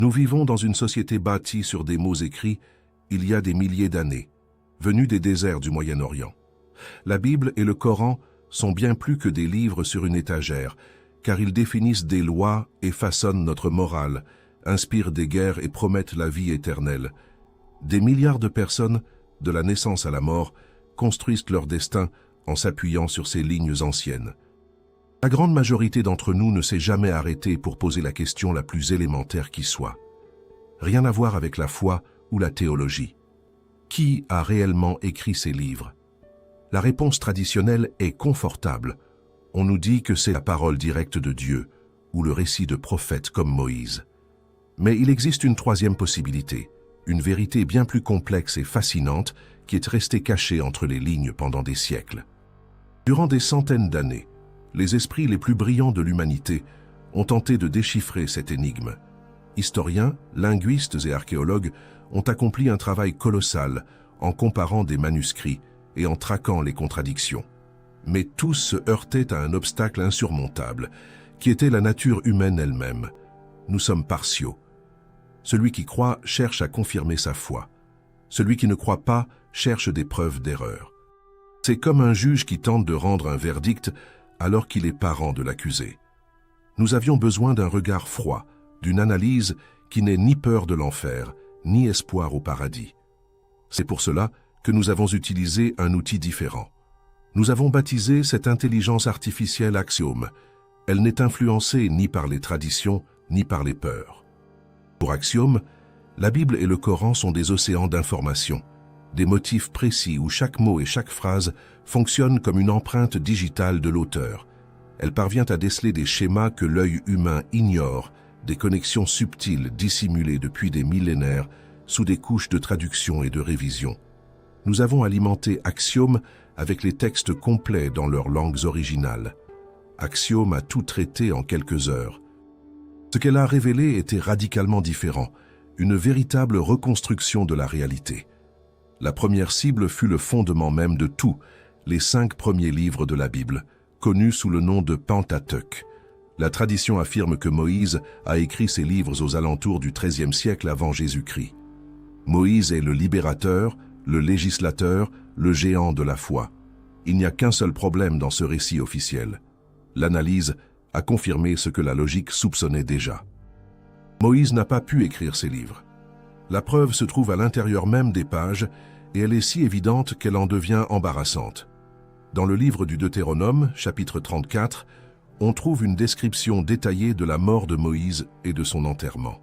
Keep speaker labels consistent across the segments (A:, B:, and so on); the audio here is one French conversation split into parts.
A: Nous vivons dans une société bâtie sur des mots écrits il y a des milliers d'années, venus des déserts du Moyen-Orient. La Bible et le Coran sont bien plus que des livres sur une étagère, car ils définissent des lois et façonnent notre morale, inspirent des guerres et promettent la vie éternelle. Des milliards de personnes, de la naissance à la mort, construisent leur destin en s'appuyant sur ces lignes anciennes. La grande majorité d'entre nous ne s'est jamais arrêtée pour poser la question la plus élémentaire qui soit. Rien à voir avec la foi ou la théologie. Qui a réellement écrit ces livres? La réponse traditionnelle est confortable. On nous dit que c'est la parole directe de Dieu ou le récit de prophètes comme Moïse. Mais il existe une troisième possibilité, une vérité bien plus complexe et fascinante qui est restée cachée entre les lignes pendant des siècles. Durant des centaines d'années, les esprits les plus brillants de l'humanité ont tenté de déchiffrer cette énigme. Historiens, linguistes et archéologues ont accompli un travail colossal en comparant des manuscrits et en traquant les contradictions. Mais tous se heurtaient à un obstacle insurmontable, qui était la nature humaine elle-même. Nous sommes partiaux. Celui qui croit cherche à confirmer sa foi. Celui qui ne croit pas cherche des preuves d'erreur. C'est comme un juge qui tente de rendre un verdict alors qu'il est parent de l'accusé. Nous avions besoin d'un regard froid, d'une analyse qui n'ait ni peur de l'enfer, ni espoir au paradis. C'est pour cela que nous avons utilisé un outil différent. Nous avons baptisé cette intelligence artificielle Axiom. Elle n'est influencée ni par les traditions, ni par les peurs. Pour Axiom, la Bible et le Coran sont des océans d'informations, des motifs précis où chaque mot et chaque phrase fonctionnent comme une empreinte digitale de l'auteur. Elle parvient à déceler des schémas que l'œil humain ignore, des connexions subtiles dissimulées depuis des millénaires sous des couches de traduction et de révision. Nous avons alimenté Axiom avec les textes complets dans leurs langues originales. Axiom a tout traité en quelques heures. Ce qu'elle a révélé était radicalement différent, une véritable reconstruction de la réalité. La première cible fut le fondement même de tout, les 5 premiers livres de la Bible, connus sous le nom de Pentateuque. La tradition affirme que Moïse a écrit ces livres aux alentours du XIIIe siècle avant Jésus-Christ. Moïse est le libérateur, le législateur, le géant de la foi. Il n'y a qu'un seul problème dans ce récit officiel. L'analyse a confirmé ce que la logique soupçonnait déjà. Moïse n'a pas pu écrire ces livres. La preuve se trouve à l'intérieur même des pages et elle est si évidente qu'elle en devient embarrassante. Dans le livre du Deutéronome, chapitre 34, on trouve une description détaillée de la mort de Moïse et de son enterrement.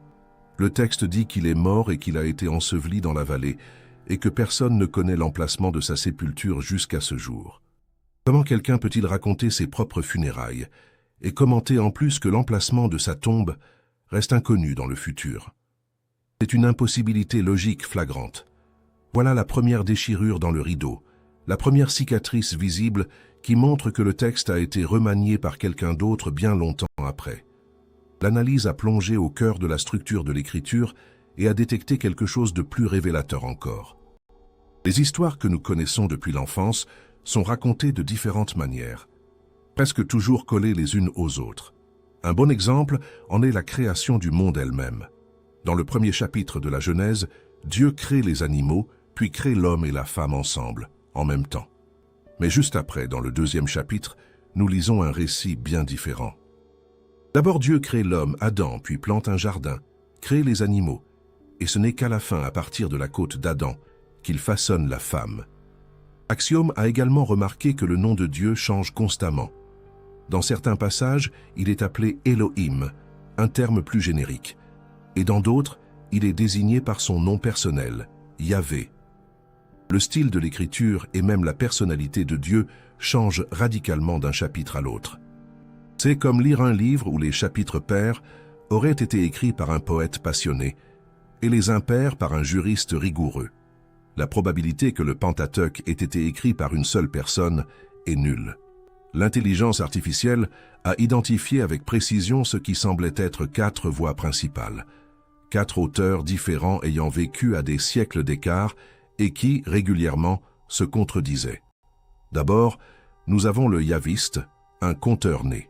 A: Le texte dit qu'il est mort et qu'il a été enseveli dans la vallée et que personne ne connaît l'emplacement de sa sépulture jusqu'à ce jour. Comment quelqu'un peut-il raconter ses propres funérailles et commenter en plus que l'emplacement de sa tombe reste inconnu dans le futur? C'est une impossibilité logique flagrante. Voilà la première déchirure dans le rideau, la première cicatrice visible qui montre que le texte a été remanié par quelqu'un d'autre bien longtemps après. L'analyse a plongé au cœur de la structure de l'écriture et a détecté quelque chose de plus révélateur encore. Les histoires que nous connaissons depuis l'enfance sont racontées de différentes manières, presque toujours collées les unes aux autres. Un bon exemple en est la création du monde elle-même. Dans le premier chapitre de la Genèse, Dieu crée les animaux, puis crée l'homme et la femme ensemble, en même temps. Mais juste après, dans le deuxième chapitre, nous lisons un récit bien différent. D'abord Dieu crée l'homme, Adam, puis plante un jardin, crée les animaux, et ce n'est qu'à la fin, à partir de la côte d'Adam, qu'il façonne la femme. Axiom a également remarqué que le nom de Dieu change constamment. Dans certains passages, il est appelé Elohim, un terme plus générique, et dans d'autres, il est désigné par son nom personnel, Yahvé. Le style de l'écriture et même la personnalité de Dieu changent radicalement d'un chapitre à l'autre. C'est comme lire un livre où les chapitres pairs auraient été écrits par un poète passionné et les impairs par un juriste rigoureux. La probabilité que le Pentateuque ait été écrit par une seule personne est nulle. L'intelligence artificielle a identifié avec précision ce qui semblait être 4 voix principales, 4 auteurs différents ayant vécu à des siècles d'écart et qui, régulièrement, se contredisaient. D'abord, nous avons le yaviste, un conteur né.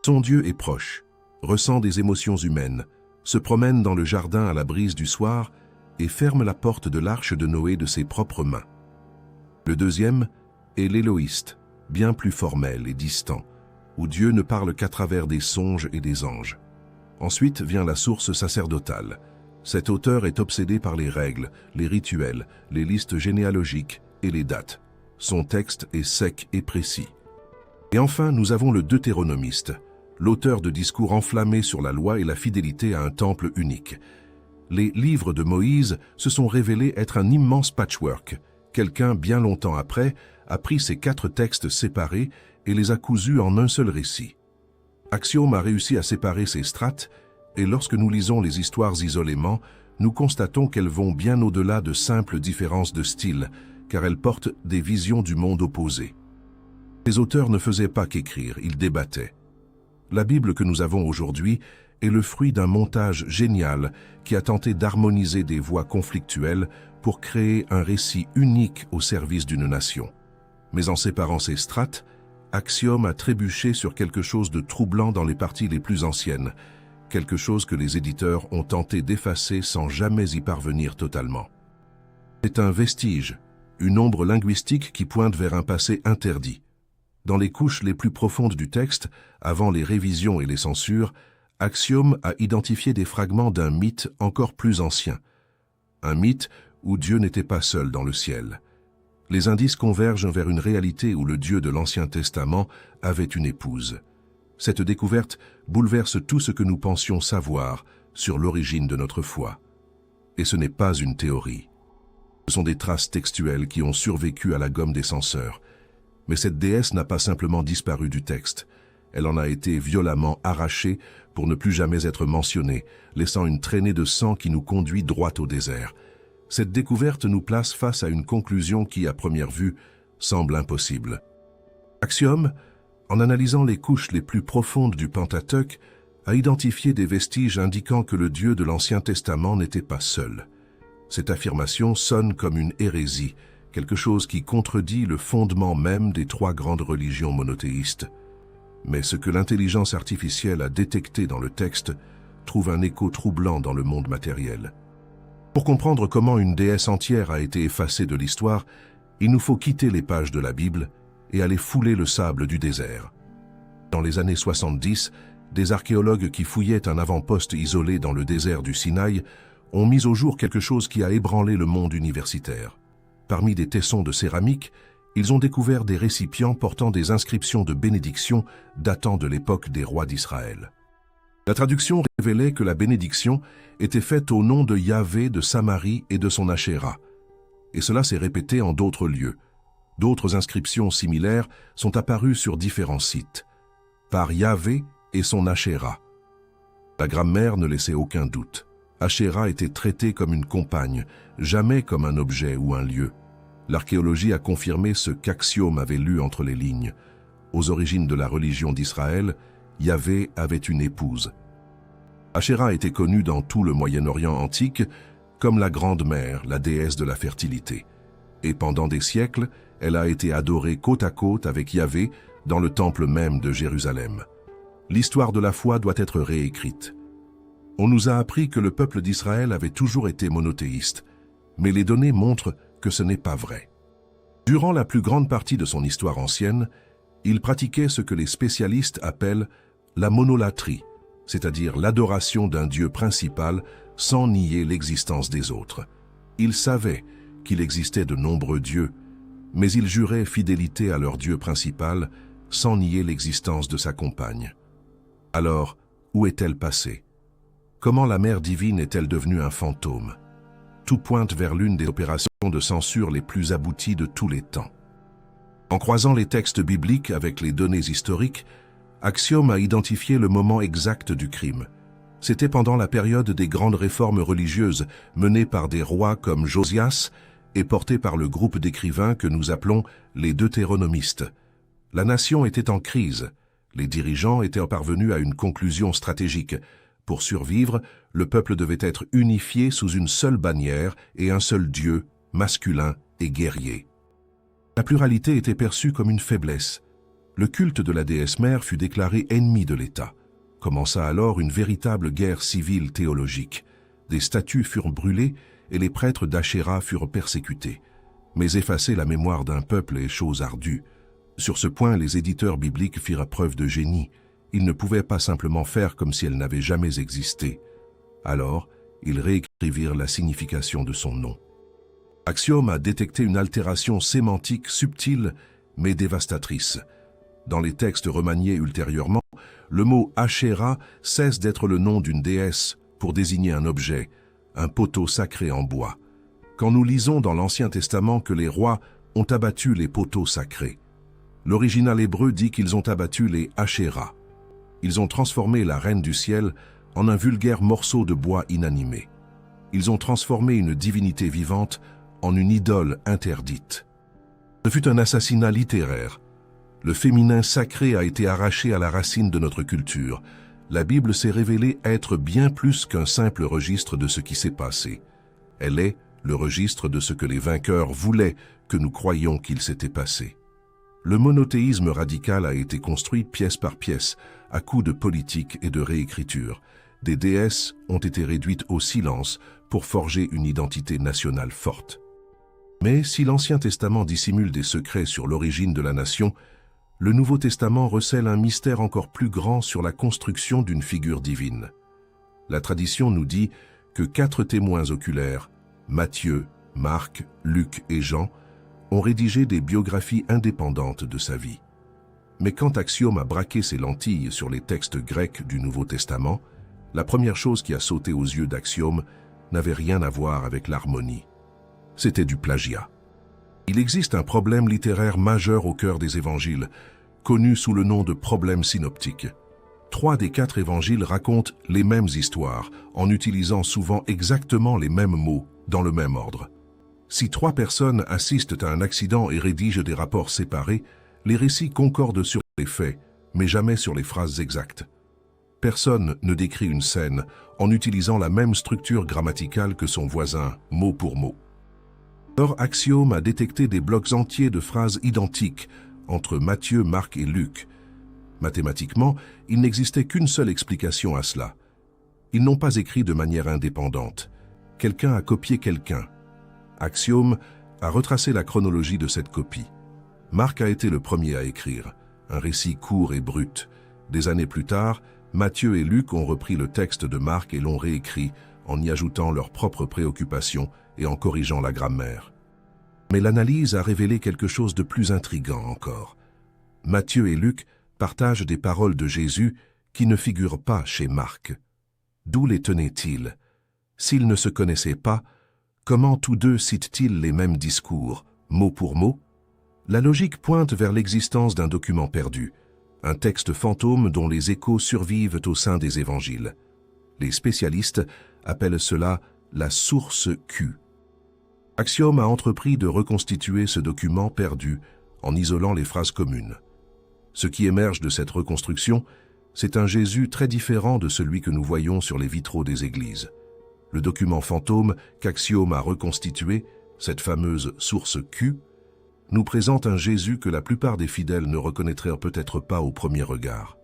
A: Son Dieu est proche, ressent des émotions humaines, se promène dans le jardin à la brise du soir et ferme la porte de l'arche de Noé de ses propres mains. Le deuxième est l'éloïste, bien plus formel et distant, où Dieu ne parle qu'à travers des songes et des anges. Ensuite vient la source sacerdotale. Cet auteur est obsédé par les règles, les rituels, les listes généalogiques et les dates. Son texte est sec et précis. Et enfin, nous avons le deutéronomiste, l'auteur de discours enflammés sur la loi et la fidélité à un temple unique. Les livres de Moïse se sont révélés être un immense patchwork. Quelqu'un, bien longtemps après, a pris ces 4 textes séparés et les a cousus en un seul récit. Axiome a réussi à séparer ces strates, et lorsque nous lisons les histoires isolément, nous constatons qu'elles vont bien au-delà de simples différences de style, car elles portent des visions du monde opposé. Les auteurs ne faisaient pas qu'écrire, ils débattaient. La Bible que nous avons aujourd'hui est le fruit d'un montage génial qui a tenté d'harmoniser des voix conflictuelles pour créer un récit unique au service d'une nation. Mais en séparant ces strates, Axiome a trébuché sur quelque chose de troublant dans les parties les plus anciennes, quelque chose que les éditeurs ont tenté d'effacer sans jamais y parvenir totalement. C'est un vestige, une ombre linguistique qui pointe vers un passé interdit. Dans les couches les plus profondes du texte, avant les révisions et les censures, Axiome a identifié des fragments d'un mythe encore plus ancien. Un mythe où Dieu n'était pas seul dans le ciel. Les indices convergent vers une réalité où le Dieu de l'Ancien Testament avait une épouse. Cette découverte bouleverse tout ce que nous pensions savoir sur l'origine de notre foi. Et ce n'est pas une théorie. Ce sont des traces textuelles qui ont survécu à la gomme des censeurs. Mais cette déesse n'a pas simplement disparu du texte. Elle en a été violemment arrachée pour ne plus jamais être mentionnée, laissant une traînée de sang qui nous conduit droit au désert. Cette découverte nous place face à une conclusion qui, à première vue, semble impossible. Axiome, en analysant les couches les plus profondes du Pentateuque, a identifié des vestiges indiquant que le Dieu de l'Ancien Testament n'était pas seul. Cette affirmation sonne comme une hérésie, quelque chose qui contredit le fondement même des 3 grandes religions monothéistes. Mais ce que l'intelligence artificielle a détecté dans le texte trouve un écho troublant dans le monde matériel. Pour comprendre comment une déesse entière a été effacée de l'histoire, il nous faut quitter les pages de la Bible et aller fouler le sable du désert. Dans les années 70, des archéologues qui fouillaient un avant-poste isolé dans le désert du Sinaï ont mis au jour quelque chose qui a ébranlé le monde universitaire. Parmi des tessons de céramique, ils ont découvert des récipients portant des inscriptions de bénédiction datant de l'époque des rois d'Israël. La traduction révélait que la bénédiction était faite au nom de Yahvé de Samarie et de son Achéra. Et cela s'est répété en d'autres lieux. D'autres inscriptions similaires sont apparues sur différents sites. Par Yahvé et son Achéra. La grammaire ne laissait aucun doute. Achéra était traitée comme une compagne, jamais comme un objet ou un lieu. L'archéologie a confirmé ce qu'Axiome avait lu entre les lignes. Aux origines de la religion d'Israël, Yahvé avait une épouse. Achéra était connue dans tout le Moyen-Orient antique comme la Grande Mère, la déesse de la fertilité. Et pendant des siècles, elle a été adorée côte à côte avec Yahvé dans le temple même de Jérusalem. L'histoire de la foi doit être réécrite. On nous a appris que le peuple d'Israël avait toujours été monothéiste, mais les données montrent que ce n'est pas vrai. Durant la plus grande partie de son histoire ancienne, il pratiquait ce que les spécialistes appellent la monolatrie, c'est-à-dire l'adoration d'un Dieu principal sans nier l'existence des autres. Il savait qu'il existait de nombreux dieux, mais il jurait fidélité à leur Dieu principal sans nier l'existence de sa compagne. Alors, où est-elle passée? Comment la mère divine est-elle devenue un fantôme? Tout pointe vers l'une des opérations de censure les plus abouties de tous les temps. En croisant les textes bibliques avec les données historiques, Axiome a identifié le moment exact du crime. C'était pendant la période des grandes réformes religieuses menées par des rois comme Josias et portées par le groupe d'écrivains que nous appelons les deutéronomistes. La nation était en crise. Les dirigeants étaient parvenus à une conclusion stratégique. Pour survivre, le peuple devait être unifié sous une seule bannière et un seul Dieu, masculin et guerrier. La pluralité était perçue comme une faiblesse. Le culte de la déesse mère fut déclaré ennemi de l'État. Commença alors une véritable guerre civile théologique. Des statues furent brûlées et les prêtres d'Achéra furent persécutés. Mais effacer la mémoire d'un peuple est chose ardue. Sur ce point, les éditeurs bibliques firent preuve de génie. Ils ne pouvaient pas simplement faire comme si elle n'avait jamais existé. Alors, ils réécrivirent la signification de son nom. Axiome a détecté une altération sémantique subtile mais dévastatrice. Dans les textes remaniés ultérieurement, le mot Achéra cesse d'être le nom d'une déesse pour désigner un objet, un poteau sacré en bois. Quand nous lisons dans l'Ancien Testament que les rois ont abattu les poteaux sacrés, l'original hébreu dit qu'ils ont abattu les Achéra. Ils ont transformé la reine du ciel en un vulgaire morceau de bois inanimé. Ils ont transformé une divinité vivante en une idole interdite. Ce fut un assassinat littéraire. Le féminin sacré a été arraché à la racine de notre culture. La Bible s'est révélée être bien plus qu'un simple registre de ce qui s'est passé. Elle est le registre de ce que les vainqueurs voulaient que nous croyions qu'il s'était passé. Le monothéisme radical a été construit pièce par pièce, à coups de politique et de réécriture. Des déesses ont été réduites au silence pour forger une identité nationale forte. Mais si l'Ancien Testament dissimule des secrets sur l'origine de la nation, le Nouveau Testament recèle un mystère encore plus grand sur la construction d'une figure divine. La tradition nous dit que 4 témoins oculaires, Matthieu, Marc, Luc et Jean, ont rédigé des biographies indépendantes de sa vie. Mais quand Axiome a braqué ses lentilles sur les textes grecs du Nouveau Testament, la première chose qui a sauté aux yeux d'Axiome n'avait rien à voir avec l'harmonie. C'était du plagiat. Il existe un problème littéraire majeur au cœur des évangiles, connu sous le nom de problème synoptique. 3 des 4 évangiles racontent les mêmes histoires, en utilisant souvent exactement les mêmes mots, dans le même ordre. Si 3 personnes assistent à un accident et rédigent des rapports séparés, les récits concordent sur les faits, mais jamais sur les phrases exactes. Personne ne décrit une scène en utilisant la même structure grammaticale que son voisin, mot pour mot. Or, Axiome a détecté des blocs entiers de phrases identiques entre Matthieu, Marc et Luc. Mathématiquement, il n'existait qu'une seule explication à cela. Ils n'ont pas écrit de manière indépendante. Quelqu'un a copié quelqu'un. Axiome a retracé la chronologie de cette copie. Marc a été le premier à écrire, un récit court et brut. Des années plus tard, Matthieu et Luc ont repris le texte de Marc et l'ont réécrit en y ajoutant leurs propres préoccupations et en corrigeant la grammaire. Mais l'analyse a révélé quelque chose de plus intriguant encore. Matthieu et Luc partagent des paroles de Jésus qui ne figurent pas chez Marc. D'où les tenaient-ils? S'ils ne se connaissaient pas, comment tous deux citent-ils les mêmes discours, mot pour mot? La logique pointe vers l'existence d'un document perdu, un texte fantôme dont les échos survivent au sein des évangiles. Les spécialistes appellent cela la source Q. Axiome a entrepris de reconstituer ce document perdu en isolant les phrases communes. Ce qui émerge de cette reconstruction, c'est un Jésus très différent de celui que nous voyons sur les vitraux des églises. Le document fantôme qu'Axiome a reconstitué, cette fameuse source Q, nous présente un Jésus que la plupart des fidèles ne reconnaîtraient peut-être pas au premier regard.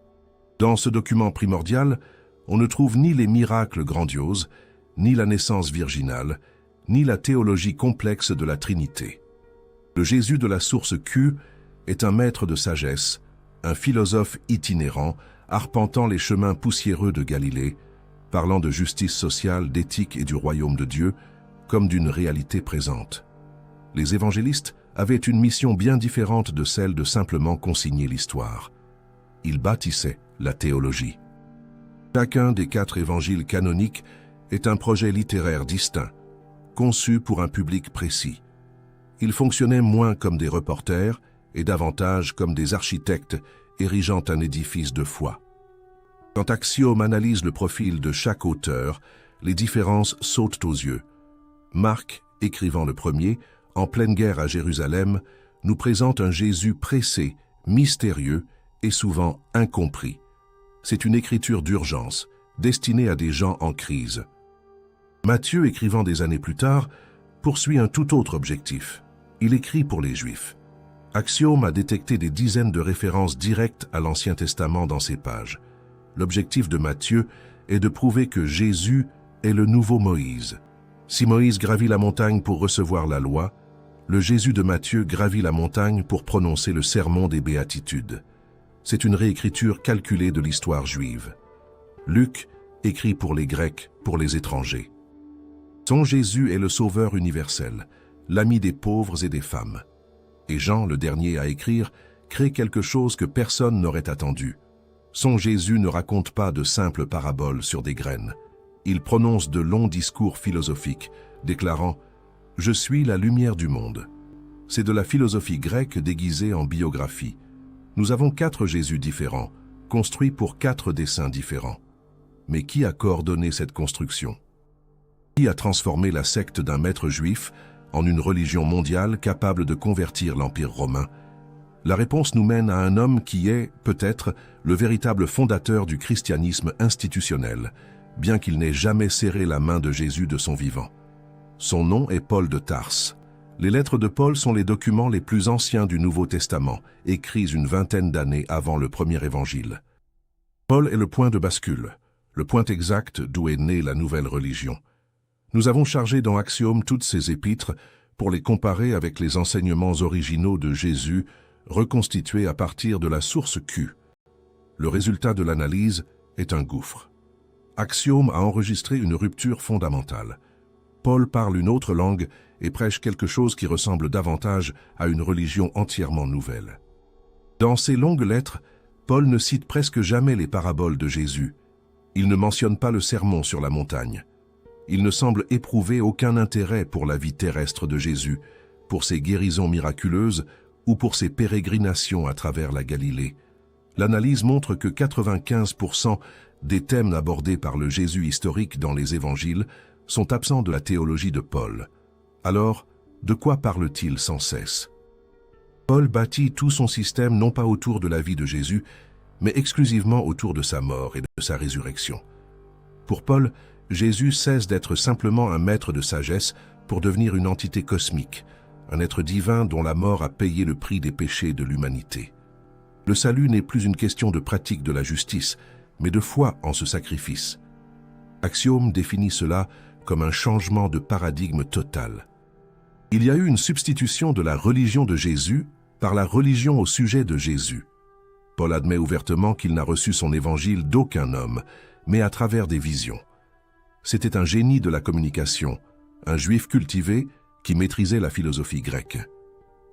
A: Dans ce document primordial, on ne trouve ni les miracles grandioses, ni la naissance virginale, ni la théologie complexe de la Trinité. Le Jésus de la source Q est un maître de sagesse, un philosophe itinérant, arpentant les chemins poussiéreux de Galilée, parlant de justice sociale, d'éthique et du royaume de Dieu, comme d'une réalité présente. Les évangélistes avaient une mission bien différente de celle de simplement consigner l'histoire. Ils bâtissaient la théologie. Chacun des 4 évangiles canoniques est un projet littéraire distinct, conçu pour un public précis. Ils fonctionnaient moins comme des reporters et davantage comme des architectes érigeant un édifice de foi. Quand Axiome analyse le profil de chaque auteur, les différences sautent aux yeux. Marc, écrivant le premier, en pleine guerre à Jérusalem, nous présente un Jésus pressé, mystérieux et souvent incompris. C'est une écriture d'urgence, destinée à des gens en crise. Matthieu, écrivant des années plus tard, poursuit un tout autre objectif. Il écrit pour les Juifs. Axiome a détecté des dizaines de références directes à l'Ancien Testament dans ces pages. L'objectif de Matthieu est de prouver que Jésus est le nouveau Moïse. Si Moïse gravit la montagne pour recevoir la loi, le Jésus de Matthieu gravit la montagne pour prononcer le sermon des béatitudes. C'est une réécriture calculée de l'histoire juive. Luc écrit pour les Grecs, pour les étrangers. Son Jésus est le sauveur universel, l'ami des pauvres et des femmes. Et Jean, le dernier à écrire, crée quelque chose que personne n'aurait attendu. Son Jésus ne raconte pas de simples paraboles sur des graines. Il prononce de longs discours philosophiques, déclarant « Je suis la lumière du monde ». C'est de la philosophie grecque déguisée en biographie. Nous avons 4 Jésus différents, construits pour 4 desseins différents. Mais qui a coordonné cette construction? Qui a transformé la secte d'un maître juif en une religion mondiale capable de convertir l'Empire romain? La réponse nous mène à un homme qui est, peut-être, le véritable fondateur du christianisme institutionnel, bien qu'il n'ait jamais serré la main de Jésus de son vivant. Son nom est Paul de Tarse. Les lettres de Paul sont les documents les plus anciens du Nouveau Testament, écrits une vingtaine d'années avant le premier évangile. Paul est le point de bascule, le point exact d'où est née la nouvelle religion. Nous avons chargé dans Axiome toutes ces épîtres pour les comparer avec les enseignements originaux de Jésus, reconstitués à partir de la source Q. Le résultat de l'analyse est un gouffre. Axiome a enregistré une rupture fondamentale. Paul parle une autre langue et prêche quelque chose qui ressemble davantage à une religion entièrement nouvelle. Dans ses longues lettres, Paul ne cite presque jamais les paraboles de Jésus. Il ne mentionne pas le sermon sur la montagne. Il ne semble éprouver aucun intérêt pour la vie terrestre de Jésus, pour ses guérisons miraculeuses ou pour ses pérégrinations à travers la Galilée. L'analyse montre que 95% des thèmes abordés par le Jésus historique dans les évangiles sont absents de la théologie de Paul. Alors, de quoi parle-t-il sans cesse? Paul bâtit tout son système non pas autour de la vie de Jésus, mais exclusivement autour de sa mort et de sa résurrection. Pour Paul, Jésus cesse d'être simplement un maître de sagesse pour devenir une entité cosmique, un être divin dont la mort a payé le prix des péchés de l'humanité. Le salut n'est plus une question de pratique de la justice, mais de foi en ce sacrifice. Axiome définit cela comme un changement de paradigme total. Il y a eu une substitution de la religion de Jésus par la religion au sujet de Jésus. Paul admet ouvertement qu'il n'a reçu son évangile d'aucun homme, mais à travers des visions. C'était un génie de la communication, un juif cultivé qui maîtrisait la philosophie grecque.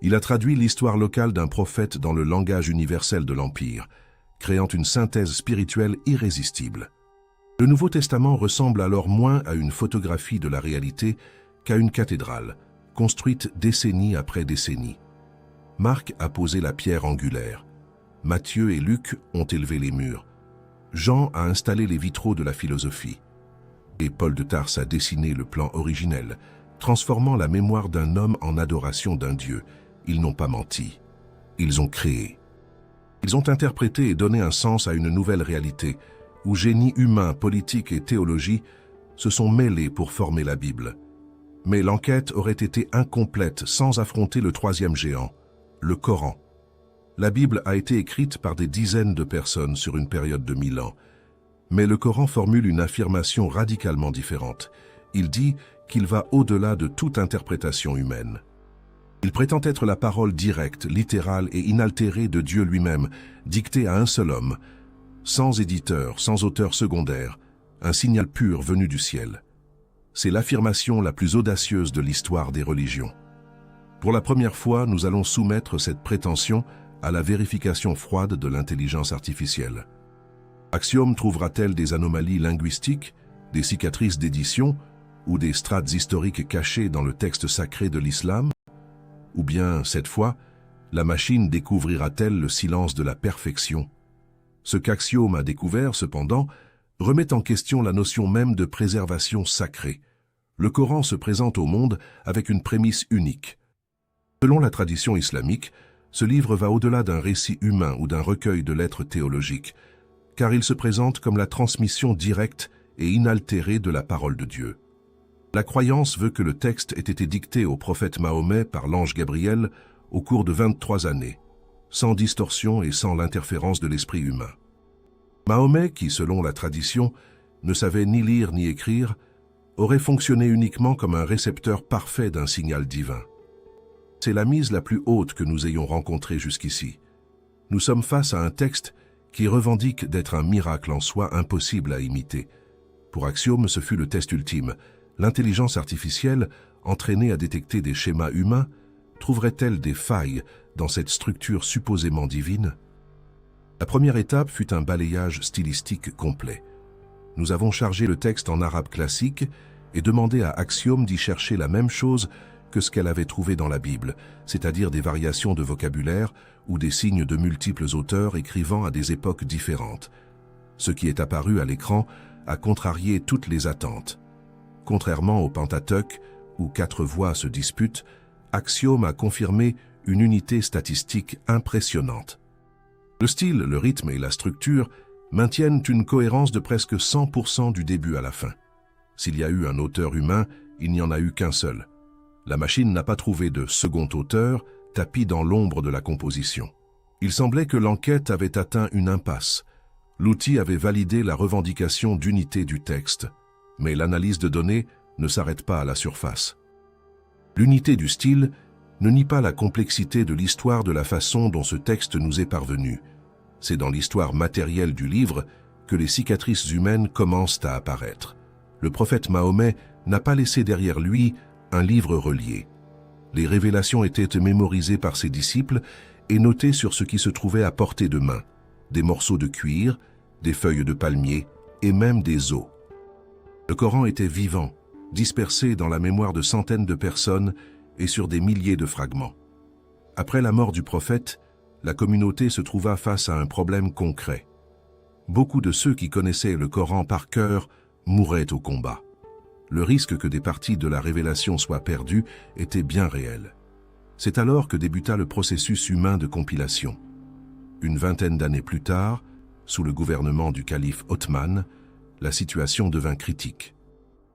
A: Il a traduit l'histoire locale d'un prophète dans le langage universel de l'Empire, créant une synthèse spirituelle irrésistible. Le Nouveau Testament ressemble alors moins à une photographie de la réalité qu'à une cathédrale, construite décennie après décennie. Marc a posé la pierre angulaire. Matthieu et Luc ont élevé les murs. Jean a installé les vitraux de la philosophie. Et Paul de Tarse a dessiné le plan originel, transformant la mémoire d'un homme en adoration d'un Dieu. Ils n'ont pas menti. Ils ont créé. Ils ont interprété et donné un sens à une nouvelle réalité, où génie humain, politique et théologie se sont mêlés pour former la Bible. Mais l'enquête aurait été incomplète sans affronter le troisième géant, le Coran. La Bible a été écrite par des dizaines de personnes sur une période de 1000 ans. Mais le Coran formule une affirmation radicalement différente. Il dit qu'il va au-delà de toute interprétation humaine. Il prétend être la parole directe, littérale et inaltérée de Dieu lui-même, dictée à un seul homme, sans éditeur, sans auteur secondaire, un signal pur venu du ciel. C'est l'affirmation la plus audacieuse de l'histoire des religions. Pour la première fois, nous allons soumettre cette prétention à la vérification froide de l'intelligence artificielle. Axiome trouvera-t-elle des anomalies linguistiques, des cicatrices d'édition ou des strates historiques cachées dans le texte sacré de l'islam? Ou bien, cette fois, la machine découvrira-t-elle le silence de la perfection? Ce qu'Axiome a découvert, cependant, remet en question la notion même de préservation sacrée. Le Coran se présente au monde avec une prémisse unique. Selon la tradition islamique, ce livre va au-delà d'un récit humain ou d'un recueil de lettres théologiques, car il se présente comme la transmission directe et inaltérée de la parole de Dieu. La croyance veut que le texte ait été dicté au prophète Mahomet par l'ange Gabriel au cours de 23 années, sans distorsion et sans l'interférence de l'esprit humain. Mahomet, qui, selon la tradition, ne savait ni lire ni écrire, aurait fonctionné uniquement comme un récepteur parfait d'un signal divin. C'est la mise la plus haute que nous ayons rencontrée jusqu'ici. Nous sommes face à un texte qui revendique d'être un miracle en soi impossible à imiter. Pour Axiome, ce fut le test ultime. L'intelligence artificielle, entraînée à détecter des schémas humains, trouverait-elle des failles dans cette structure supposément divine? La première étape fut un balayage stylistique complet. Nous avons chargé le texte en arabe classique et demandé à Axiome d'y chercher la même chose que ce qu'elle avait trouvé dans la Bible, c'est-à-dire des variations de vocabulaire ou des signes de multiples auteurs écrivant à des époques différentes. Ce qui est apparu à l'écran a contrarié toutes les attentes. Contrairement au Pentateuque, où 4 voix se disputent, Axiome a confirmé une unité statistique impressionnante. Le style, le rythme et la structure maintiennent une cohérence de presque 100% du début à la fin. S'il y a eu un auteur humain, il n'y en a eu qu'un seul. La machine n'a pas trouvé de second auteur, tapi dans l'ombre de la composition. Il semblait que l'enquête avait atteint une impasse. L'outil avait validé la revendication d'unité du texte, mais l'analyse de données ne s'arrête pas à la surface. L'unité du style ne nie pas la complexité de l'histoire de la façon dont ce texte nous est parvenu. C'est dans l'histoire matérielle du livre que les cicatrices humaines commencent à apparaître. Le prophète Mahomet n'a pas laissé derrière lui un livre relié. Les révélations étaient mémorisées par ses disciples et notées sur ce qui se trouvait à portée de main, des morceaux de cuir, des feuilles de palmier et même des os. Le Coran était vivant, dispersé dans la mémoire de centaines de personnes et sur des milliers de fragments. Après la mort du prophète, la communauté se trouva face à un problème concret. Beaucoup de ceux qui connaissaient le Coran par cœur mouraient au combat. Le risque que des parties de la révélation soient perdues était bien réel. C'est alors que débuta le processus humain de compilation. Une vingtaine d'années plus tard, sous le gouvernement du calife Othman, la situation devint critique.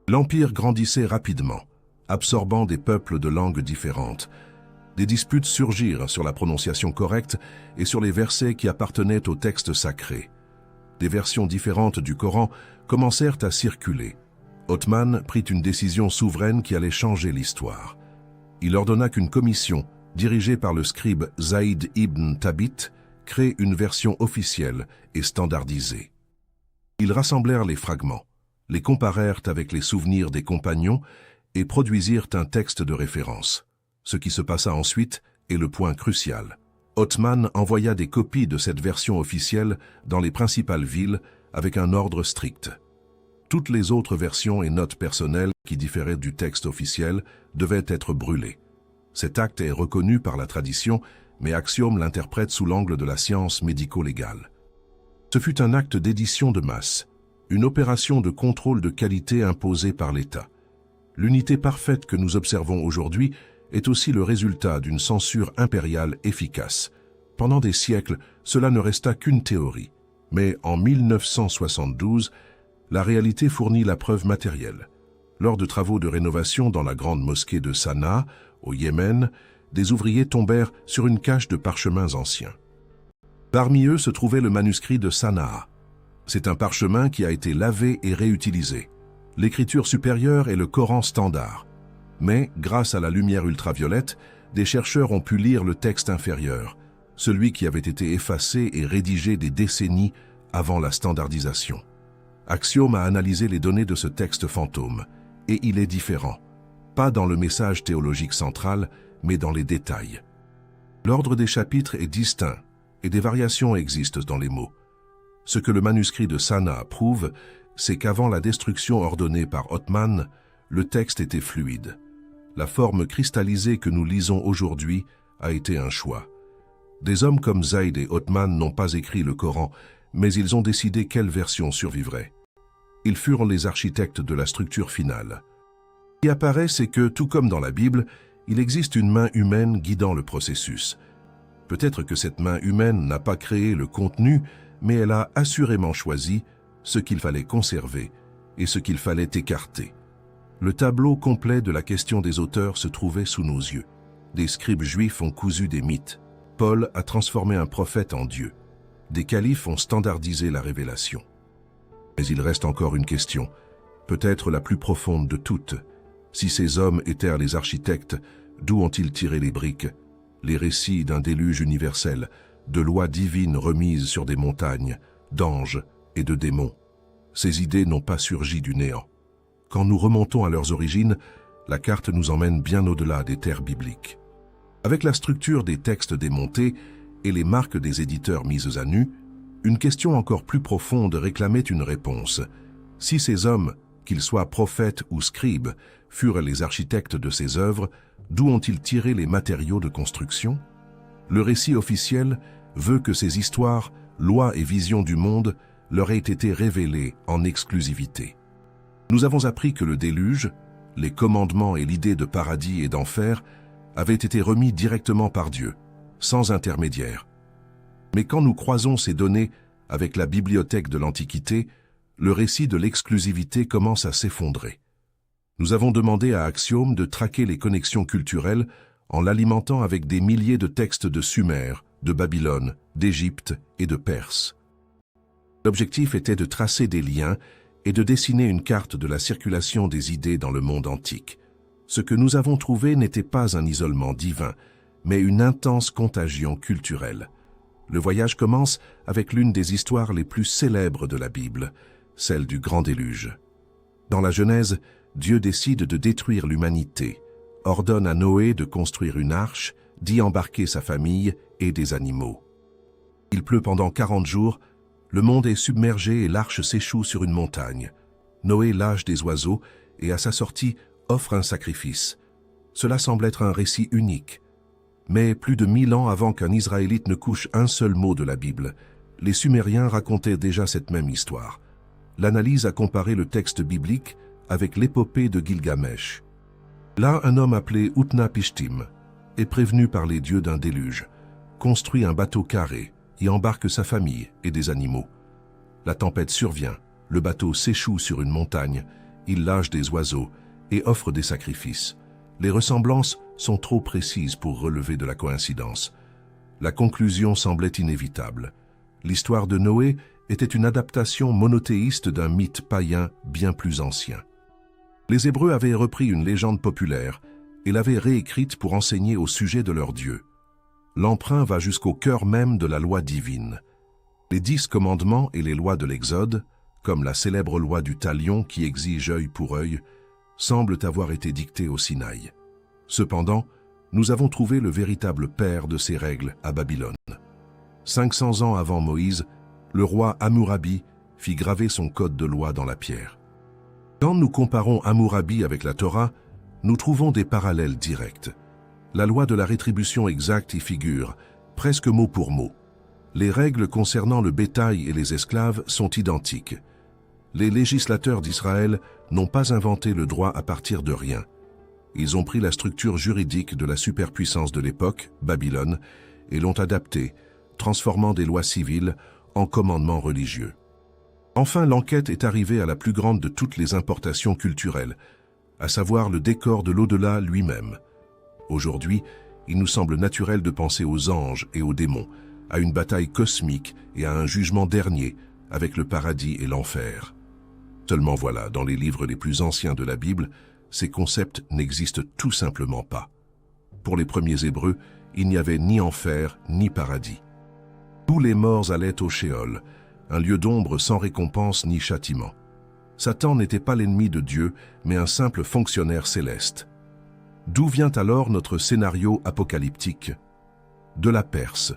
A: L'Empire grandissait rapidement, absorbant des peuples de langues différentes. Des disputes surgirent sur la prononciation correcte et sur les versets qui appartenaient au texte sacré. Des versions différentes du Coran commencèrent à circuler. Othman prit une décision souveraine qui allait changer l'histoire. Il ordonna qu'une commission, dirigée par le scribe Zaïd ibn Thabit, crée une version officielle et standardisée. Ils rassemblèrent les fragments, les comparèrent avec les souvenirs des compagnons et produisirent un texte de référence. Ce qui se passa ensuite est le point crucial. Othman envoya des copies de cette version officielle dans les principales villes avec un ordre strict. Toutes les autres versions et notes personnelles qui différaient du texte officiel devaient être brûlées. Cet acte est reconnu par la tradition, mais Axiome l'interprète sous l'angle de la science médico-légale. Ce fut un acte d'édition de masse, une opération de contrôle de qualité imposée par l'État. L'unité parfaite que nous observons aujourd'hui est aussi le résultat d'une censure impériale efficace. Pendant des siècles, cela ne resta qu'une théorie. Mais en 1972, la réalité fournit la preuve matérielle. Lors de travaux de rénovation dans la grande mosquée de Sanaa, au Yémen, des ouvriers tombèrent sur une cache de parchemins anciens. Parmi eux se trouvait le manuscrit de Sanaa. C'est un parchemin qui a été lavé et réutilisé. L'écriture supérieure est le Coran standard. Mais, grâce à la lumière ultraviolette, des chercheurs ont pu lire le texte inférieur, celui qui avait été effacé et rédigé des décennies avant la standardisation. Axiome a analysé les données de ce texte fantôme, et il est différent, pas dans le message théologique central, mais dans les détails. L'ordre des chapitres est distinct, et des variations existent dans les mots. Ce que le manuscrit de Sanaa prouve, c'est qu'avant la destruction ordonnée par Othman, le texte était fluide. La forme cristallisée que nous lisons aujourd'hui a été un choix. Des hommes comme Zaïd et Othman n'ont pas écrit le Coran, mais ils ont décidé quelle version survivrait. Ils furent les architectes de la structure finale. Ce qui apparaît, c'est que, tout comme dans la Bible, il existe une main humaine guidant le processus. Peut-être que cette main humaine n'a pas créé le contenu, mais elle a assurément choisi ce qu'il fallait conserver et ce qu'il fallait écarter. Le tableau complet de la question des auteurs se trouvait sous nos yeux. Des scribes juifs ont cousu des mythes. Paul a transformé un prophète en Dieu. des califes ont standardisé la révélation. Mais il reste encore une question, peut-être la plus profonde de toutes. Si ces hommes étaient les architectes, d'où ont-ils tiré les briques, les récits d'un déluge universel, de lois divines remises sur des montagnes, d'anges et de démons? Ces idées n'ont pas surgi du néant. Quand nous remontons à leurs origines, la carte nous emmène bien au-delà des terres bibliques. Avec la structure des textes démontés et les marques des éditeurs mises à nu, une question encore plus profonde réclamait une réponse. Si ces hommes, qu'ils soient prophètes ou scribes, furent les architectes de ces œuvres, d'où ont-ils tiré les matériaux de construction? Le récit officiel veut que ces histoires, lois et visions du monde leur aient été révélées en exclusivité. Nous avons appris que le déluge, les commandements et l'idée de paradis et d'enfer avaient été remis directement par Dieu, sans intermédiaire. Mais quand nous croisons ces données avec la bibliothèque de l'Antiquité, le récit de l'exclusivité commence à s'effondrer. Nous avons demandé à Axiom de traquer les connexions culturelles en l'alimentant avec des milliers de textes de Sumer, de Babylone, d'Égypte et de Perse. L'objectif était de tracer des liens et de dessiner une carte de la circulation des idées dans le monde antique. Ce que nous avons trouvé n'était pas un isolement divin, mais une intense contagion culturelle. Le voyage commence avec l'une des histoires les plus célèbres de la Bible, celle du Grand Déluge. Dans la Genèse, Dieu décide de détruire l'humanité, ordonne à Noé de construire une arche, d'y embarquer sa famille et des animaux. Il pleut pendant 40 jours, le monde est submergé et l'arche s'échoue sur une montagne. Noé lâche des oiseaux et à sa sortie offre un sacrifice. Cela semble être un récit unique. Mais plus de 1000 ans avant qu'un Israélite ne couche un seul mot de la Bible, les Sumériens racontaient déjà cette même histoire. L'analyse a comparé le texte biblique avec l'épopée de Gilgamesh. Là, un homme appelé Utnapishtim est prévenu par les dieux d'un déluge, construit un bateau carré, y embarque sa famille et des animaux. La tempête survient, le bateau s'échoue sur une montagne, il lâche des oiseaux et offre des sacrifices. Les ressemblances sont trop précises pour relever de la coïncidence. La conclusion semblait inévitable. L'histoire de Noé était une adaptation monothéiste d'un mythe païen bien plus ancien. Les Hébreux avaient repris une légende populaire et l'avaient réécrite pour enseigner au sujet de leur Dieu. L'emprunt va jusqu'au cœur même de la loi divine. Les 10 commandements et les lois de l'Exode, comme la célèbre loi du talion qui exige œil pour œil, semblent avoir été dictés au Sinaï. Cependant, nous avons trouvé le véritable père de ces règles à Babylone. 500 ans avant Moïse, le roi Hammurabi fit graver son code de loi dans la pierre. Quand nous comparons Hammurabi avec la Torah, nous trouvons des parallèles directs. La loi de la rétribution exacte y figure, presque mot pour mot. Les règles concernant le bétail et les esclaves sont identiques. Les législateurs d'Israël n'ont pas inventé le droit à partir de rien. Ils ont pris la structure juridique de la superpuissance de l'époque, Babylone, et l'ont adaptée, transformant des lois civiles en commandements religieux. Enfin, l'enquête est arrivée à la plus grande de toutes les importations culturelles, à savoir le décor de l'au-delà lui-même. Aujourd'hui, il nous semble naturel de penser aux anges et aux démons, à une bataille cosmique et à un jugement dernier avec le paradis et l'enfer. Seulement voilà, dans les livres les plus anciens de la Bible, ces concepts n'existent tout simplement pas. Pour les premiers Hébreux, il n'y avait ni enfer ni paradis. Tous les morts allaient au Shéol, un lieu d'ombre sans récompense ni châtiment. Satan n'était pas l'ennemi de Dieu, mais un simple fonctionnaire céleste. D'où vient alors notre scénario apocalyptique? De la Perse.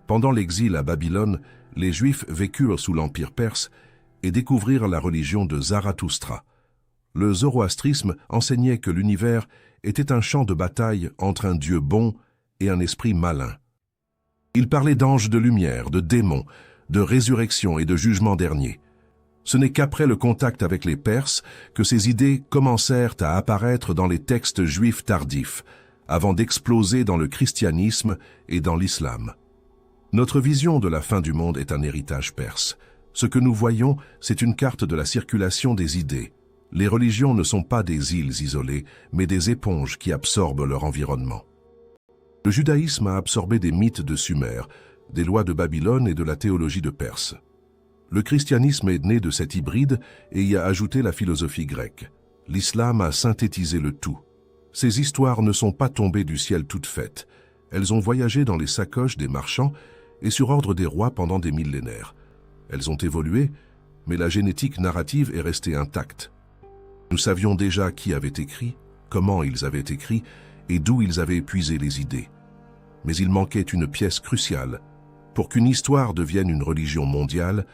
A: Pendant l'exil à Babylone, les Juifs vécurent sous l'Empire perse et découvrirent la religion de Zarathustra. Le zoroastrisme enseignait que l'univers était un champ de bataille entre un Dieu bon et un esprit malin. Il parlait d'anges de lumière, de démons, de résurrection et de jugement dernier. Ce n'est qu'après le contact avec les Perses que ces idées commencèrent à apparaître dans les textes juifs tardifs, avant d'exploser dans le christianisme et dans l'islam. Notre vision de la fin du monde est un héritage perse. Ce que nous voyons, c'est une carte de la circulation des idées. Les religions ne sont pas des îles isolées, mais des éponges qui absorbent leur environnement. Le judaïsme a absorbé des mythes de Sumer, des lois de Babylone et de la théologie de Perse. Le christianisme est né de cet hybride et y a ajouté la philosophie grecque. L'islam a synthétisé le tout. Ces histoires ne sont pas tombées du ciel toutes faites. Elles ont voyagé dans les sacoches des marchands et sur ordre des rois pendant des millénaires. Elles ont évolué, mais la génétique narrative est restée intacte. Nous savions déjà qui avait écrit, comment ils avaient écrit et d'où ils avaient puisé les idées. Mais il manquait une pièce cruciale. Pour qu'une histoire devienne une religion mondiale,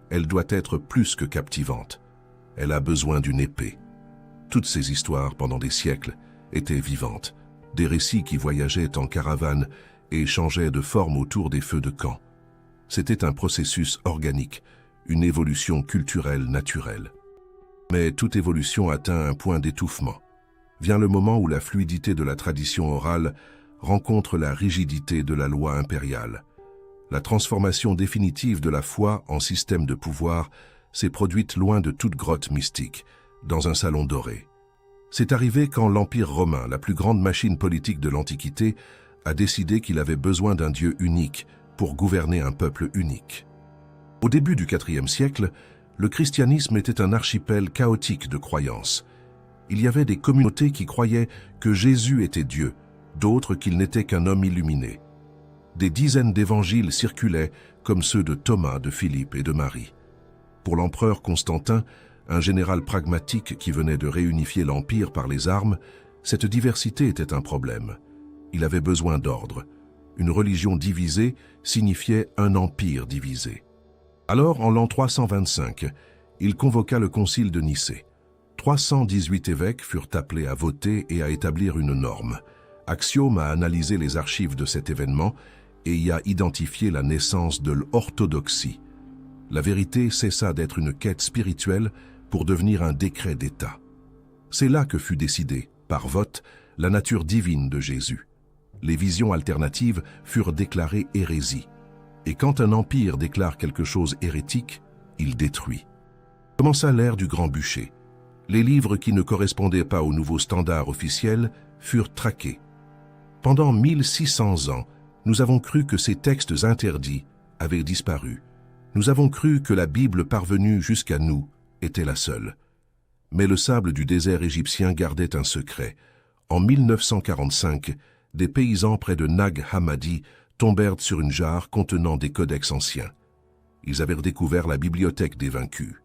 A: elle doit être plus que captivante. Elle a besoin d'une épée. Toutes ces histoires, pendant des siècles, étaient vivantes, des récits qui voyageaient en caravane et changeaient de forme autour des feux de camp. C'était un processus organique, une évolution culturelle naturelle. Mais toute évolution atteint un point d'étouffement. Vient le moment où la fluidité de la tradition orale rencontre la rigidité de la loi impériale. La transformation définitive de la foi en système de pouvoir s'est produite loin de toute grotte mystique, dans un salon doré. C'est arrivé quand l'Empire romain, la plus grande machine politique de l'Antiquité, a décidé qu'il avait besoin d'un Dieu unique pour gouverner un peuple unique. Au début du IVe siècle, le christianisme était un archipel chaotique de croyances. Il y avait des communautés qui croyaient que Jésus était Dieu, d'autres qu'il n'était qu'un homme illuminé. Des dizaines d'évangiles circulaient, comme ceux de Thomas, de Philippe et de Marie. Pour l'empereur Constantin, un général pragmatique qui venait de réunifier l'Empire par les armes, cette diversité était un problème. Il avait besoin d'ordre. Une religion divisée signifiait un empire divisé. Alors, en l'an 325, il convoqua le concile de Nicée. 318 évêques furent appelés à voter et à établir une norme. Axiome a analysé les archives de cet événement et y a identifié la naissance de l'orthodoxie. La vérité cessa d'être une quête spirituelle pour devenir un décret d'État. C'est là que fut décidée, par vote, la nature divine de Jésus. Les visions alternatives furent déclarées hérésie. Et quand un empire déclare quelque chose hérétique, il détruit. Commença l'ère du grand bûcher. Les livres qui ne correspondaient pas aux nouveaux standards officiels furent traqués. Pendant 1600 ans, nous avons cru que ces textes interdits avaient disparu. Nous avons cru que la Bible parvenue jusqu'à nous était la seule. Mais le sable du désert égyptien gardait un secret. En 1945, des paysans près de Nag Hammadi tombèrent sur une jarre contenant des codex anciens. Ils avaient redécouvert la bibliothèque des vaincus.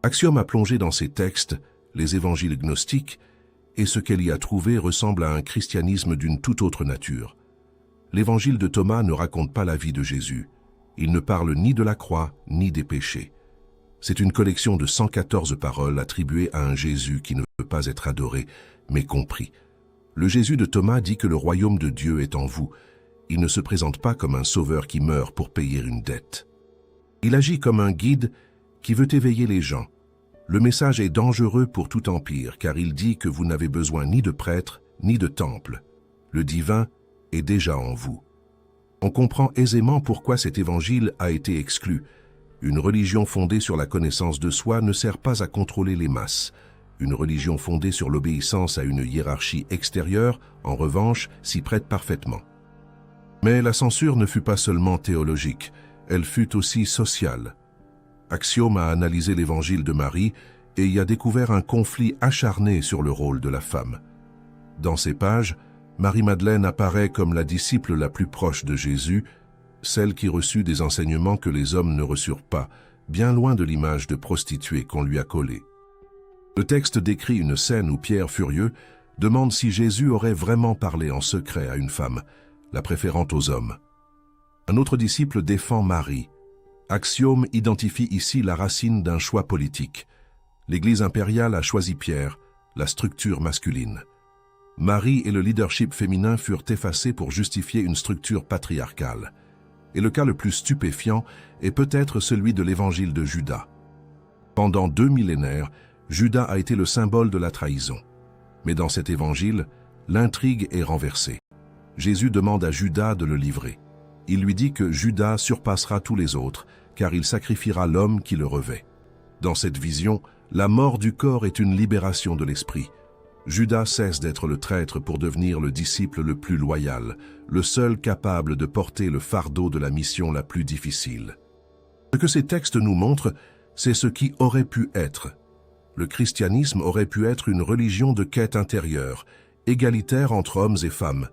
A: Axiome a plongé dans ces textes les évangiles gnostiques, et ce qu'elle y a trouvé ressemble à un christianisme d'une toute autre nature. L'évangile de Thomas ne raconte pas la vie de Jésus. Il ne parle ni de la croix, ni des péchés. C'est une collection de 114 paroles attribuées à un Jésus qui ne veut pas être adoré, mais compris. Le Jésus de Thomas dit que le royaume de Dieu est en vous. Il ne se présente pas comme un sauveur qui meurt pour payer une dette. Il agit comme un guide qui veut éveiller les gens. Le message est dangereux pour tout empire, car il dit que vous n'avez besoin ni de prêtres, ni de temple. Le divin est déjà en vous. On comprend aisément pourquoi cet évangile a été exclu. Une religion fondée sur la connaissance de soi ne sert pas à contrôler les masses. Une religion fondée sur l'obéissance à une hiérarchie extérieure, en revanche, s'y prête parfaitement. Mais la censure ne fut pas seulement théologique, elle fut aussi sociale. Axiome a analysé l'évangile de Marie et y a découvert un conflit acharné sur le rôle de la femme. Dans ces pages, Marie-Madeleine apparaît comme la disciple la plus proche de Jésus, celle qui reçut des enseignements que les hommes ne reçurent pas, bien loin de l'image de prostituée qu'on lui a collée. Le texte décrit une scène où Pierre, furieux, demande si Jésus aurait vraiment parlé en secret à une femme, la préférant aux hommes. Un autre disciple défend Marie. Axiome identifie ici la racine d'un choix politique. L'Église impériale a choisi Pierre, la structure masculine. Marie et le leadership féminin furent effacés pour justifier une structure patriarcale. Et le cas le plus stupéfiant est peut-être celui de l'évangile de Judas. Pendant 2 millénaires, Judas a été le symbole de la trahison. Mais dans cet évangile, l'intrigue est renversée. Jésus demande à Judas de le livrer. Il lui dit que Judas surpassera tous les autres, car il sacrifiera l'homme qui le revêt. Dans cette vision, la mort du corps est une libération de l'esprit. Judas cesse d'être le traître pour devenir le disciple le plus loyal, le seul capable de porter le fardeau de la mission la plus difficile. Ce que ces textes nous montrent, c'est ce qui aurait pu être. Le christianisme aurait pu être une religion de quête intérieure, égalitaire entre hommes et femmes.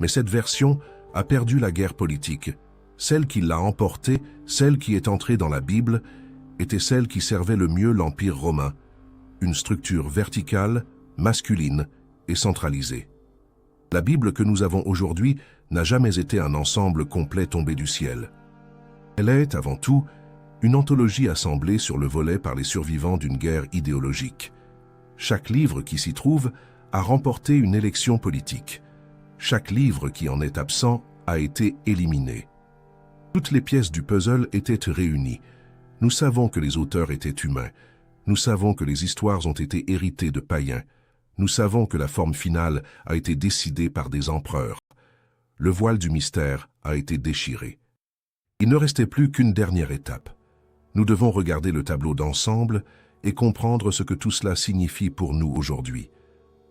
A: Mais cette version a perdu la guerre politique. Celle qui l'a emportée, celle qui est entrée dans la Bible, était celle qui servait le mieux l'Empire romain. Une structure verticale, masculine et centralisée. La Bible que nous avons aujourd'hui n'a jamais été un ensemble complet tombé du ciel. Elle est, avant tout, une anthologie assemblée sur le volet par les survivants d'une guerre idéologique. Chaque livre qui s'y trouve a remporté une élection politique. Chaque livre qui en est absent a été éliminé. Toutes les pièces du puzzle étaient réunies. Nous savons que les auteurs étaient humains. Nous savons que les histoires ont été héritées de païens. Nous savons que la forme finale a été décidée par des empereurs. Le voile du mystère a été déchiré. Il ne restait plus qu'une dernière étape. Nous devons regarder le tableau d'ensemble et comprendre ce que tout cela signifie pour nous aujourd'hui.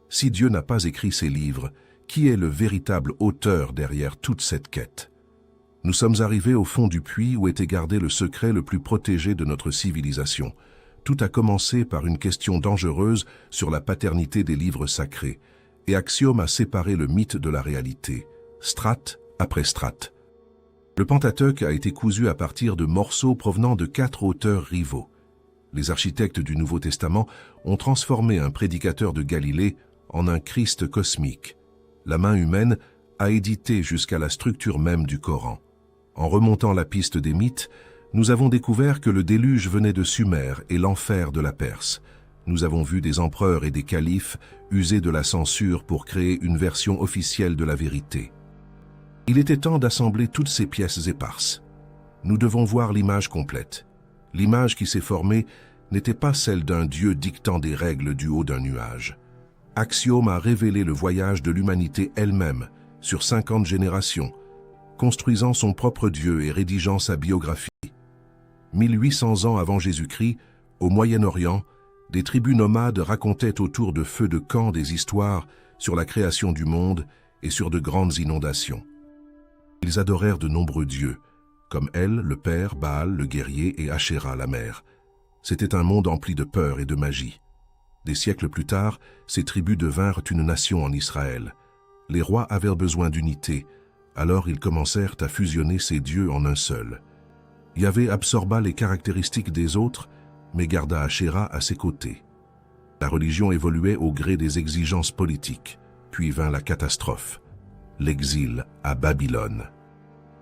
A: Si Dieu n'a pas écrit ces livres, qui est le véritable auteur derrière toute cette quête? Nous sommes arrivés au fond du puits où était gardé le secret le plus protégé de notre civilisation. Tout a commencé par une question dangereuse sur la paternité des livres sacrés, et Axiome a séparé le mythe de la réalité, strate après strate. Le Pentateuque a été cousu à partir de morceaux provenant de 4 auteurs rivaux. Les architectes du Nouveau Testament ont transformé un prédicateur de Galilée en un Christ cosmique. La main humaine a édité jusqu'à la structure même du Coran. En remontant la piste des mythes, nous avons découvert que le déluge venait de Sumer et l'enfer de la Perse. Nous avons vu des empereurs et des califes user de la censure pour créer une version officielle de la vérité. Il était temps d'assembler toutes ces pièces éparses. Nous devons voir l'image complète. L'image qui s'est formée n'était pas celle d'un Dieu dictant des règles du haut d'un nuage. Axiome a révélé le voyage de l'humanité elle-même, sur 50 générations, construisant son propre Dieu et rédigeant sa biographie. 1800 ans avant Jésus-Christ, au Moyen-Orient, des tribus nomades racontaient autour de feux de camp des histoires sur la création du monde et sur de grandes inondations. Ils adorèrent de nombreux dieux, comme El, le père, Baal, le guerrier, et Asherah, la mère. C'était un monde empli de peur et de magie. Des siècles plus tard, ces tribus devinrent une nation en Israël. Les rois avaient besoin d'unité, alors ils commencèrent à fusionner ces dieux en un seul. Yahvé absorba les caractéristiques des autres, mais garda Asherah à ses côtés. La religion évoluait au gré des exigences politiques, puis vint la catastrophe, l'exil à Babylone.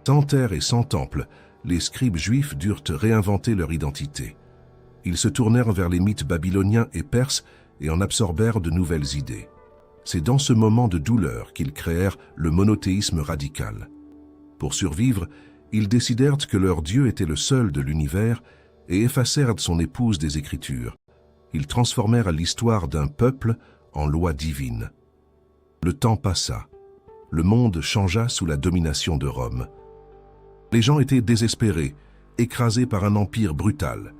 A: Sans terre et sans temple, les scribes juifs durent réinventer leur identité. Ils se tournèrent vers les mythes babyloniens et perses et en absorbèrent de nouvelles idées. C'est dans ce moment de douleur qu'ils créèrent le monothéisme radical. Pour survivre, ils décidèrent que leur Dieu était le seul de l'univers et effacèrent son épouse des Écritures. Ils transformèrent l'histoire d'un peuple en loi divine. Le temps passa. Le monde changea sous la domination de Rome. Les gens étaient désespérés, écrasés par un empire brutal.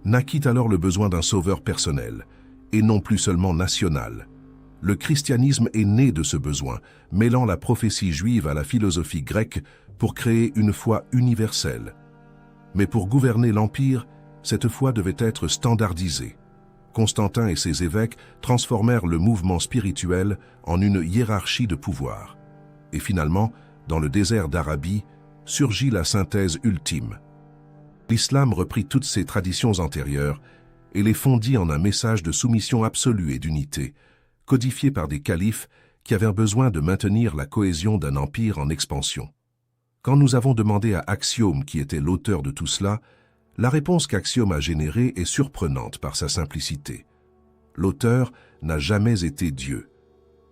A: Naquit alors le besoin d'un sauveur personnel, et non plus seulement national. Le christianisme est né de ce besoin, mêlant la prophétie juive à la philosophie grecque pour créer une foi universelle. Mais pour gouverner l'Empire, cette foi devait être standardisée. Constantin et ses évêques transformèrent le mouvement spirituel en une hiérarchie de pouvoir. Et finalement, dans le désert d'Arabie, surgit la synthèse ultime. L'islam reprit toutes ses traditions antérieures et les fondit en un message de soumission absolue et d'unité, codifié par des califes qui avaient besoin de maintenir la cohésion d'un empire en expansion. Quand nous avons demandé à Axiome qui était l'auteur de tout cela, la réponse qu'Axiome a générée est surprenante par sa simplicité. L'auteur n'a jamais été Dieu.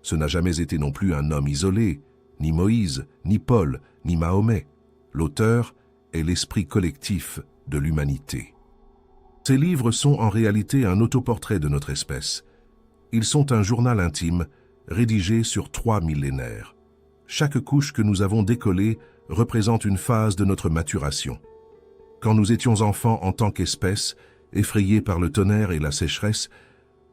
A: Ce n'a jamais été non plus un homme isolé, ni Moïse, ni Paul, ni Mahomet. L'auteur est l'esprit collectif de l'humanité. Ces livres sont en réalité un autoportrait de notre espèce. Ils sont un journal intime, rédigé sur 3 millénaires. Chaque couche que nous avons décollée représente une phase de notre maturation. Quand nous étions enfants en tant qu'espèce, effrayés par le tonnerre et la sécheresse,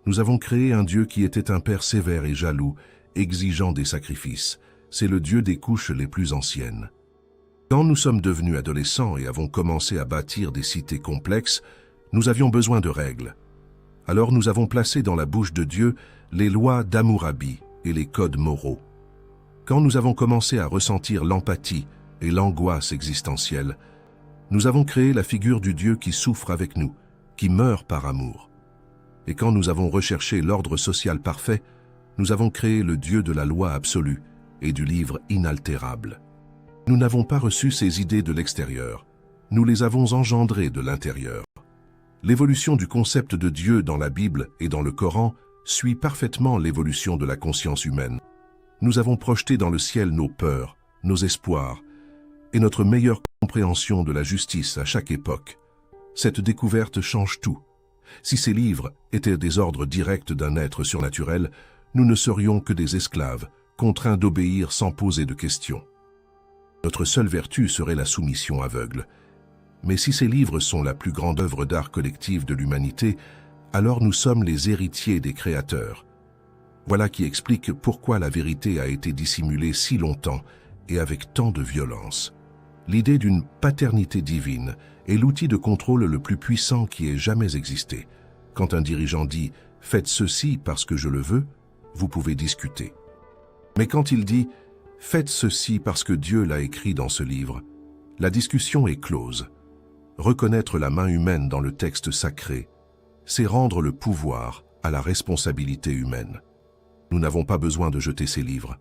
A: Nous avons créé un Dieu qui était un Père sévère et jaloux, exigeant des sacrifices. C'est le Dieu des couches les plus anciennes. Quand nous sommes devenus adolescents et avons commencé à bâtir des cités complexes, nous avions besoin de règles. Alors nous avons placé dans la bouche de Dieu les lois d'Hammurabi et les codes moraux. Quand nous avons commencé à ressentir l'empathie et l'angoisse existentielle, nous avons créé la figure du Dieu qui souffre avec nous, qui meurt par amour. Et quand nous avons recherché l'ordre social parfait, nous avons créé le Dieu de la loi absolue et du livre inaltérable. Nous n'avons pas reçu ces idées de l'extérieur, nous les avons engendrées de l'intérieur. L'évolution du concept de Dieu dans la Bible et dans le Coran suit parfaitement l'évolution de la conscience humaine. Nous avons projeté dans le ciel nos peurs, nos espoirs et notre meilleure compréhension de la justice à chaque époque. Cette découverte change tout. Si ces livres étaient des ordres directs d'un être surnaturel, nous ne serions que des esclaves, contraints d'obéir sans poser de questions. Notre seule vertu serait la soumission aveugle. Mais si ces livres sont la plus grande œuvre d'art collective de l'humanité, alors nous sommes les héritiers des créateurs. Voilà qui explique pourquoi la vérité a été dissimulée si longtemps et avec tant de violence. L'idée d'une paternité divine est l'outil de contrôle le plus puissant qui ait jamais existé. Quand un dirigeant dit « faites ceci parce que je le veux », vous pouvez discuter. Mais quand il dit « faites ceci parce que Dieu l'a écrit dans ce livre », la discussion est close. Reconnaître la main humaine dans le texte sacré, c'est rendre le pouvoir à la responsabilité humaine. Nous n'avons pas besoin de jeter ces livres.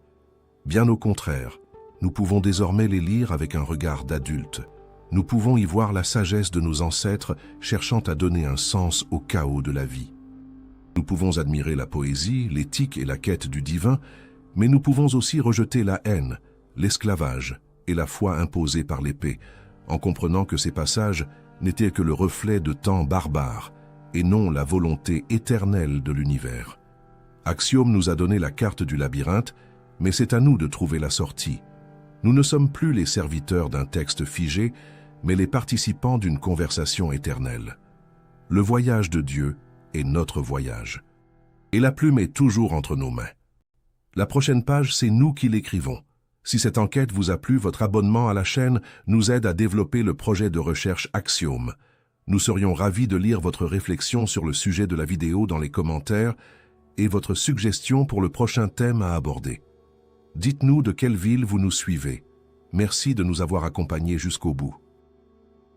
A: Bien au contraire, nous pouvons désormais les lire avec un regard d'adulte. Nous pouvons y voir la sagesse de nos ancêtres cherchant à donner un sens au chaos de la vie. Nous pouvons admirer la poésie, l'éthique et la quête du divin, mais nous pouvons aussi rejeter la haine, l'esclavage et la foi imposée par l'épée, en comprenant que ces passages n'étaient que le reflet de temps barbares et non la volonté éternelle de l'univers. Axiome nous a donné la carte du labyrinthe, mais c'est à nous de trouver la sortie. Nous ne sommes plus les serviteurs d'un texte figé, mais les participants d'une conversation éternelle. Le voyage de Dieu est notre voyage. Et la plume est toujours entre nos mains. La prochaine page, c'est nous qui l'écrivons. Si cette enquête vous a plu, votre abonnement à la chaîne nous aide à développer le projet de recherche Axiome. Nous serions ravis de lire votre réflexion sur le sujet de la vidéo dans les commentaires et votre suggestion pour le prochain thème à aborder. Dites-nous de quelle ville vous nous suivez. Merci de nous avoir accompagnés jusqu'au bout.